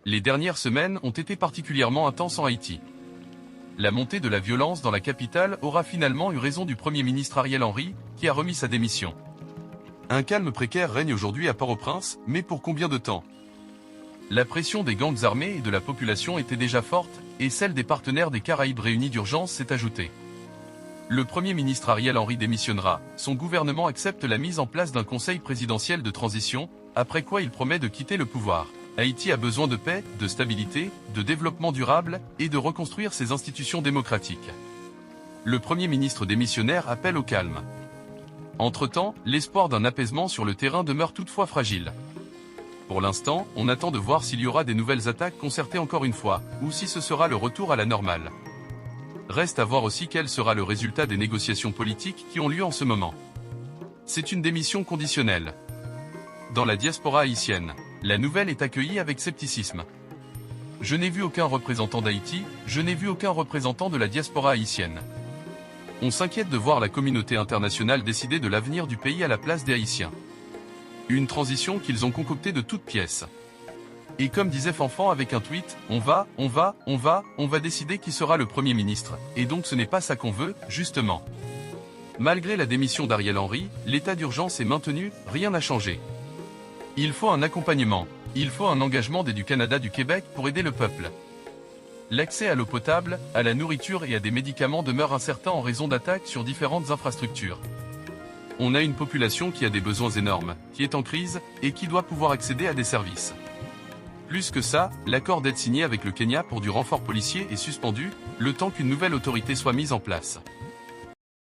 Les dernières semaines ont été particulièrement intenses en Haïti. La montée de la violence dans la capitale aura finalement eu raison du Premier ministre Ariel Henry, qui a remis sa démission. Un calme précaire règne aujourd'hui à Port-au-Prince, mais pour combien de temps? La pression des gangs armés et de la population était déjà forte, et celle des partenaires des Caraïbes réunis d'urgence s'est ajoutée. Le Premier ministre Ariel Henry démissionnera, son gouvernement accepte la mise en place d'un conseil présidentiel de transition, après quoi il promet de quitter le pouvoir. Haïti a besoin de paix, de stabilité, de développement durable, et de reconstruire ses institutions démocratiques. Le Premier ministre démissionnaire appelle au calme. Entre-temps, l'espoir d'un apaisement sur le terrain demeure toutefois fragile. Pour l'instant, on attend de voir s'il y aura des nouvelles attaques concertées encore une fois, ou si ce sera le retour à la normale. Reste à voir aussi quel sera le résultat des négociations politiques qui ont lieu en ce moment. C'est une démission conditionnelle. Dans la diaspora haïtienne, la nouvelle est accueillie avec scepticisme. Je n'ai vu aucun représentant d'Haïti, je n'ai vu aucun représentant de la diaspora haïtienne. On s'inquiète de voir la communauté internationale décider de l'avenir du pays à la place des Haïtiens. Une transition qu'ils ont concoctée de toutes pièces. Et comme disait Fanfan avec un tweet, on va décider qui sera le Premier ministre, et donc ce n'est pas ça qu'on veut, justement. Malgré la démission d'Ariel Henry, l'état d'urgence est maintenu, rien n'a changé. Il faut un accompagnement, il faut un engagement du Canada, du Québec pour aider le peuple. L'accès à l'eau potable, à la nourriture et à des médicaments demeure incertain en raison d'attaques sur différentes infrastructures. On a une population qui a des besoins énormes, qui est en crise, et qui doit pouvoir accéder à des services. Plus que ça, l'accord d'aide signé avec le Kenya pour du renfort policier est suspendu, le temps qu'une nouvelle autorité soit mise en place.